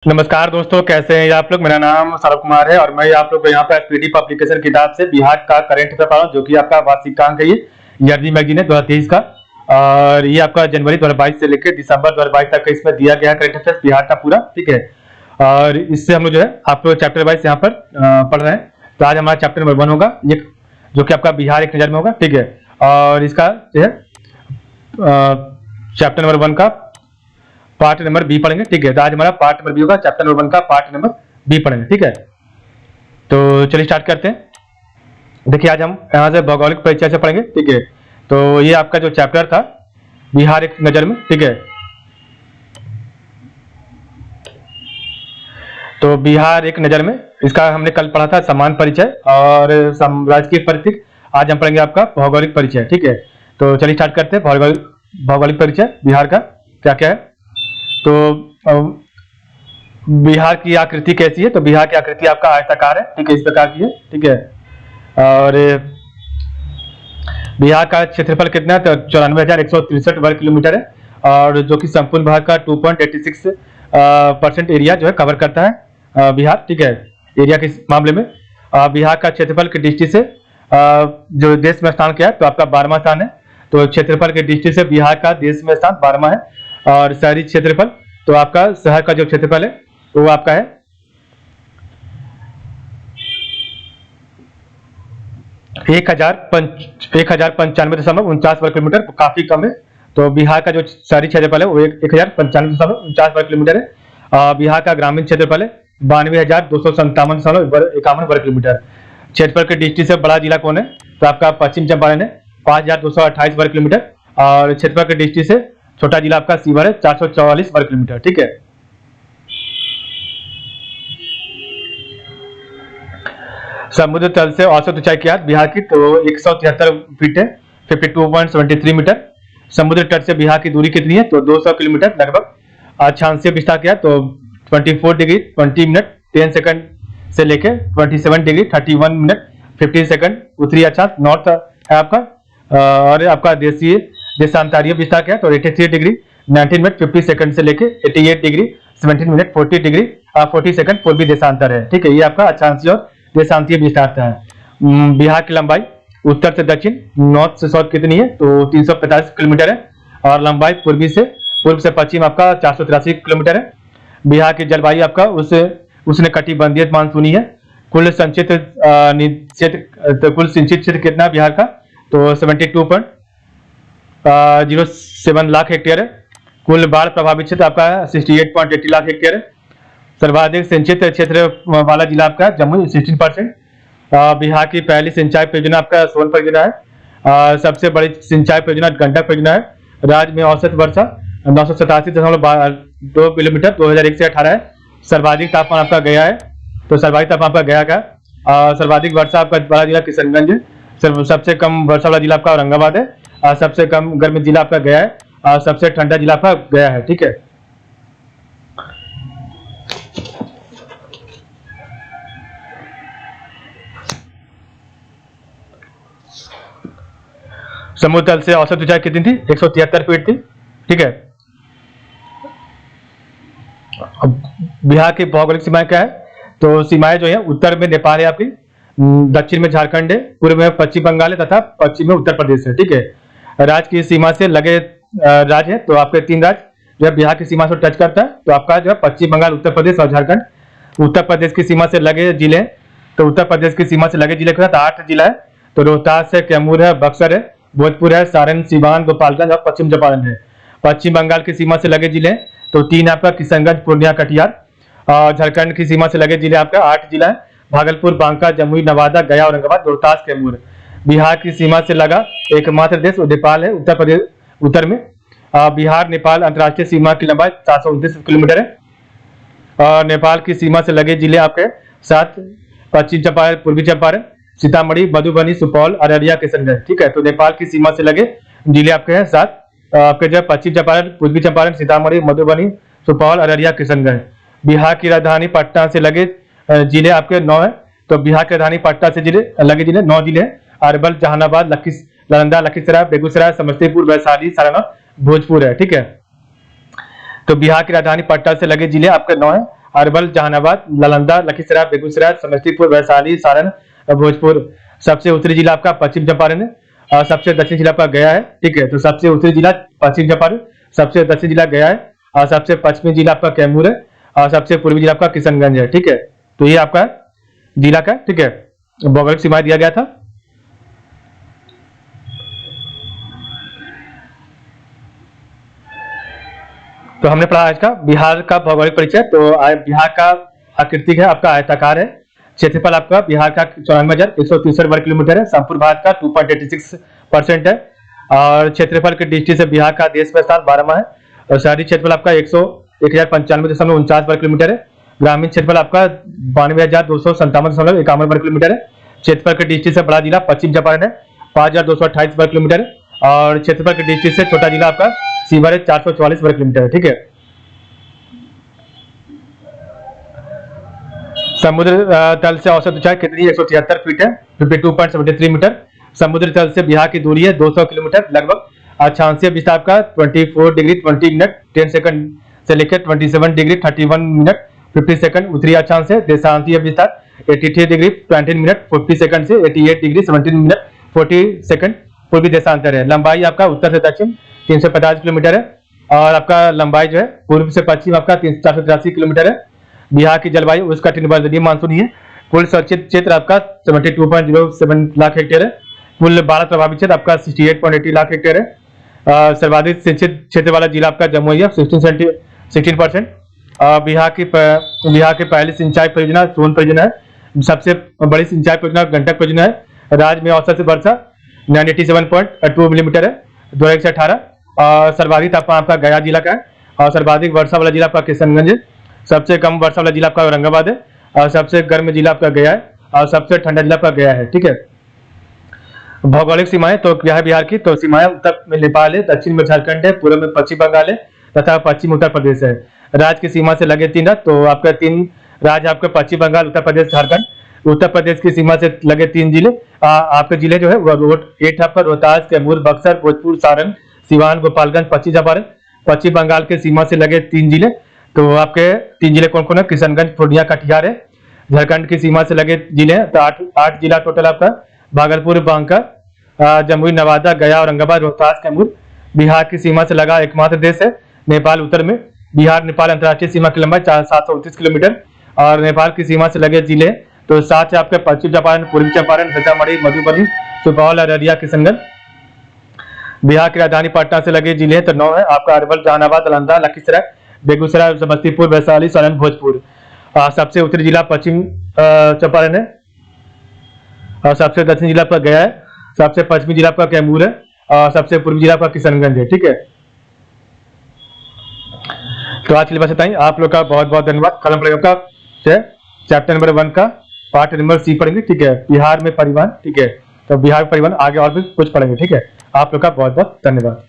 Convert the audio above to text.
नमस्कार दोस्तों, कैसे हैं आप लोग। मेरा नाम सौरभ कुमार है और मैं आप लोग को यहाँ पर पीडीएफ एप्लीकेशन किताब से बिहार का करंट अफेयर पढ़ा रहा हूँ, जो कि आपका वार्षिकांक है। ये ईयरली मैगजीन है 2023 का और ये आपका जनवरी 2022 से लेकर दिसंबर 2022 तक का इसमें दिया गया करंट अफेयर बिहार का पूरा, ठीक है। और इससे हम लोग जो है आप लोग चैप्टर वाइज यहाँ पर पढ़ रहे हैं। तो आज हमारा चैप्टर नंबर 1 होगा, ये जो कि आपका बिहार एक नजर में होगा, ठीक है। और इसका जो है चैप्टर नंबर 1 का पार्ट नंबर बी पढ़ेंगे, ठीक है। तो आज हमारा पार्ट नंबर बी होगा, चैप्टर नंबर 1 का पार्ट नंबर बी पढ़ेंगे, ठीक है। तो चलिए स्टार्ट करते हैं। देखिए आज हम यहाँ से भौगोलिक परिचय से पढ़ेंगे, ठीक है। तो ये आपका जो चैप्टर था बिहार एक नजर में, ठीक है। तो बिहार एक नजर में इसका हमने कल पढ़ा था समान परिचय और राजकीय परिचय। आज हम पढ़ेंगे आपका भौगोलिक परिचय, ठीक है। तो चलिए स्टार्ट करते हैं। भौगोलिक परिचय बिहार का क्या क्या है। तो बिहार की आकृति कैसी है। तो बिहार की आकृति आपका आयताकार है, ठीक है, इस प्रकार की है, ठीक है। और बिहार का क्षेत्रफल कितना है। तो 94,163 वर्ग किलोमीटर है और जो कि संपूर्ण भारत का 2.86% एरिया जो है कवर करता है बिहार, ठीक है। एरिया के मामले में बिहार का क्षेत्रफल की दृष्टि से जो देश में स्थान क्या है, तो आपका 12वां स्थान है। तो क्षेत्रफल की दृष्टि से बिहार का देश में स्थान 12वां है। और शहरी क्षेत्रफल, तो आपका शहर का जो क्षेत्रफल है वो आपका है 1095.49 वर्ग किलोमीटर, काफी कम है। तो बिहार का जो शहरी क्षेत्रफल है वो 1095.49 वर्ग किलोमीटर है। बिहार का ग्रामीण क्षेत्रफल है 92,257.51 वर्ग किलोमीटर। क्षेत्रफल की दृष्टि से बड़ा जिला कौन है। तो आपका पश्चिम चंपारण है 5,228 वर्ग किलोमीटर। और क्षेत्रफल की दृष्टि से छोटा जिला आपका सीवर है 444 वर्ग किलोमीटर, ठीक है। समुद्र तल से औसत ऊंचाई क्या है बिहार की। तो 173 फीट है, 52.73 मीटर। समुद्र तट से बिहार की दूरी कितनी है। तो 200 किलोमीटर लगभग। अक्षांशीय विस्तार क्या है। तो 24 डिग्री 20 मिनट 10 सेकंड से लेके 27 डिग्री 31 मिनट 15 सेकंड उत्तरी अक्षांश नॉर्थ है आपका। और आपका देशांतरीय विस्तार क्या है। तो 83 डिग्री 19 मिनट 50 सेकंड से लेके 88 डिग्री 17 मिनट 40 डिग्री 40 सेकंड पूर्वी देशांतर है, ठीक है। ये आपका अक्षांशीय और देशांतीय विस्तार है। बिहार की लंबाई उत्तर से दक्षिण नॉर्थ से साउथ कितनी है। तो 345 किलोमीटर है। और लंबाई पूर्व से पश्चिम आपका 483 किलोमीटर है। बिहार की जलवायु आपका उसने कटिबंधीय मानसूनी है। कुल संचित क्षेत्र कितना है बिहार का। तो 72.07 लाख हेक्टेयर है। कुल बाढ़ प्रभावित क्षेत्र आपका 68.80 लाख हेक्टेयर है। सर्वाधिक सिंचित क्षेत्र वाला जिला आपका जम्मू 16%। बिहार की पहली सिंचाई परियोजना आपका सोन परियोजना है। सबसे बड़ी सिंचाई परियोजना गंडक परियोजना है। राज्य में औसत वर्षा 987.2 मिलीमीटर 2001 से 18 है। सर्वाधिक तापमान आपका गया है। तो सर्वाधिक तापमान आपका गया का। सर्वाधिक वर्षा आपका बड़ा जिला किशनगंज है। सबसे कम वर्षा वाला जिला आपका औरंगाबाद है। सबसे कम गर्म जिला आपका गया है। सबसे ठंडा जिला आपका गया है, ठीक है। समुद्र तल से औसत ऊंचाई कितनी थी। 173 फीट थी, ठीक है। बिहार की भौगोलिक सीमाएं क्या है। तो सीमाएं जो है उत्तर में नेपाल है आपकी, दक्षिण में झारखंड है, पूर्व में पश्चिम बंगाल है तथा पश्चिम में उत्तर प्रदेश है, ठीक है। राज्य की सीमा से लगे राज्य है। तो आपके 3 राज्य जो है बिहार की सीमा से टच करता है। तो आपका जो है पश्चिम बंगाल, उत्तर प्रदेश और झारखंड। उत्तर प्रदेश की सीमा से लगे जिले, तो उत्तर प्रदेश की सीमा से लगे जिले के साथ 8 जिला है। तो रोहतास है, कैमूर है, बक्सर है, भोजपुर है, सारण, सीवान, गोपालगंज और पश्चिम चंपारण है। पश्चिम बंगाल की सीमा से लगे जिले तो 3 आपका किशनगंज, पूर्णिया, कटिहार। और झारखंड की सीमा से लगे जिले आपका 8 जिला है। भागलपुर, बांका, जमुई, नवादा, गया, औरंगाबाद, रोहतास, कैमूर। बिहार की सीमा से लगा एकमात्र देश नेपाल है, उत्तर प्रदेश उत्तर में। बिहार नेपाल अंतर्राष्ट्रीय सीमा की लंबाई 729 किलोमीटर है। और नेपाल की सीमा से लगे जिले आपके 7 पश्चिम चंपारण, पूर्वी चंपारण, सीतामढ़ी, मधुबनी, सुपौल, अररिया, किशनगंज, ठीक है। तो नेपाल की सीमा से लगे जिले आपके हैं 7, आपके जो पश्चिम चंपारण, पूर्वी चंपारण, सीतामढ़ी, मधुबनी, सुपौल, अररिया, किशनगंज। बिहार की राजधानी पटना से लगे जिले आपके 9 है। तो बिहार की राजधानी पटना से लगे जिले 9 जिले हैं। अरवल, जहानाबाद, नालंदा, लखीसराय, बेगूसराय, समस्तीपुर, वैशाली, सारण, भोजपुर है, ठीक है। तो बिहार की राजधानी पटना से लगे जिले आपके 9 है। अरवल, जहानाबाद, नालंदा, लखीसराय, बेगूसराय, समस्तीपुर, वैशाली, सारण, भोजपुर। सबसे उत्तरी जिला आपका पश्चिम चंपारण है और सबसे दक्षिण जिला आपका गया है। ठीक है, तो सबसे उत्तरी जिला पश्चिम चंपारण, सबसे दक्षिण जिला गया है और सबसे पश्चिमी जिला आपका कैमूर है और सबसे पूर्वी जिला आपका किशनगंज है। ठीक है, तो ये आपका जिला का, ठीक है, भौगोलिक सीमाएं दिया गया था। तो हमने पढ़ा आज का बिहार का भौगोलिक परिचय। तो बिहार का आकृति है आपका आयताकार है। क्षेत्रफल आपका बिहार का 94,163 वर्ग किलोमीटर है। संपूर्ण भारत का 2.86% है और क्षेत्रफल की दृष्टि से बिहार का देश में स्थान 12वां है और शहरी क्षेत्रफल आपका 1,095.49 वर्ग किलोमीटर है। ग्रामीण क्षेत्रफल आपका 92,257.51 वर्ग किलोमीटर है। क्षेत्रफल की दृष्टि से बड़ा जिला पश्चिम चंपारण है, 5,228 वर्ग किलोमीटर है और क्षेत्रफल की दृष्टि से छोटा जिला आपका सीवर है, 444 वर्ग किलोमीटर है। ठीक है, समुद्र तल से औसत ऊंचाई कितनी 173 फीट है, 52.73 मीटर। समुद्र तल से बिहार की दूरी है 200 किलोमीटर लगभग। अक्षांशीय विस्तार का 24 डिग्री 20 मिनट 10 सेकंड से लेकर 27 डिग्री 31 मिनट 50 सेकंड उत्तरी अक्षांश है। देशांतीय विस्तार 83 डिग्री 20 मिनट 40 सेकंड से 88 डिग्री 17 मिनट 40 सेकंड पूर्वी देशांतर है। लंबाई आपका उत्तर से दक्षिण 350 किलोमीटर है और आपका लंबाई जो है पूर्व से पश्चिम आपका 483 किलोमीटर है। बिहार की जलवायु उष्णकटिबंधीय मानसूनी है। कुल संचित क्षेत्र आपका 72.07 लाख हेक्टेयर है। कुल बाढ़ प्रभावित क्षेत्र आपका 68.80 लाख हेक्टेयर है। सर्वाधिक सिंचित क्षेत्र वाला जिला आपका जमुई है 16%। बिहार की पहली सिंचाई परियोजना सोन परियोजना है। सबसे बड़ी सिंचाई परियोजना गंडक परियोजना है। राज्य में औसत वर्षा 97.2 मिलीमीटर है 2001 से 18। सर्वाधिक तापमान आपका गया जिला का है और सर्वाधिक वर्षा वाला जिला आपका किशनगंज है। सबसे कम वर्षा वाला जिला आपका औरंगाबाद है और सबसे गर्म जिला आपका गया है और सबसे ठंडा जिला आपका गया है। ठीक है, भौगोलिक सीमाएं तो क्या है बिहार की, तो सीमाएं उत्तर में नेपाल है, दक्षिण में झारखंड है, पूर्व में पश्चिम बंगाल है तथा पश्चिम उत्तर प्रदेश है। राज्य की सीमा से लगे 3 राज्य, तो आपका 3 राज्य आपका पश्चिम बंगाल, उत्तर प्रदेश, झारखंड। उत्तर प्रदेश की सीमा से लगे 3 जिले आपके जिले जो है वो 8 आपका रोहतास, कैमूर, बक्सर, भोजपुर, सारण, सिवान, गोपालगंज, पश्चिम चंपारण। पश्चिम बंगाल के सीमा से लगे 3 जिले, तो आपके 3 जिले कौन कौन है, किशनगंज, पूर्णिया, कटिहार है। झारखंड की सीमा से लगे जिले हैं तो 8 जिला टोटल आपका, भागलपुर, बांका, जमुई, नवादा, गया, औरंगाबाद, रोहतास, कैमूर। बिहार की सीमा से लगा एकमात्र देश है नेपाल उत्तर में। बिहार नेपाल अंतर्राष्ट्रीय सीमा की लंबाई 729 किलोमीटर और नेपाल की सीमा से लगे जिले तो 7 है आपके पश्चिम चंपारण, पूर्वी चंपारण, सीतामढ़ी, मधुबनी, सुपौल, अररिया, किशनगंज। बिहार की राजधानी पटना से लगे जिले तो 9 है आपका, अरवल, जहानाबाद, नालंदा, लखीसराय, बेगूसराय, समस्तीपुर, वैशाली, सारण, भोजपुर। सबसे उत्तरी जिला पश्चिम चंपारण है और सबसे दक्षिण जिला पर गया है। सबसे पश्चिमी जिला पर कैमूर है और सबसे पूर्वी जिला पर किशनगंज है। ठीक है, तो आज के लिए बस इतना ही। आप लोग का बहुत बहुत धन्यवाद। कल हम पढ़ेंगे चैप्टर नंबर 1 का पार्ट नंबर C पढ़ेंगे। ठीक है, बिहार में परिवहन। ठीक है, तो बिहार में परिवहन आगे और भी कुछ पढ़ेंगे। ठीक है, आप लोग का बहुत बहुत धन्यवाद।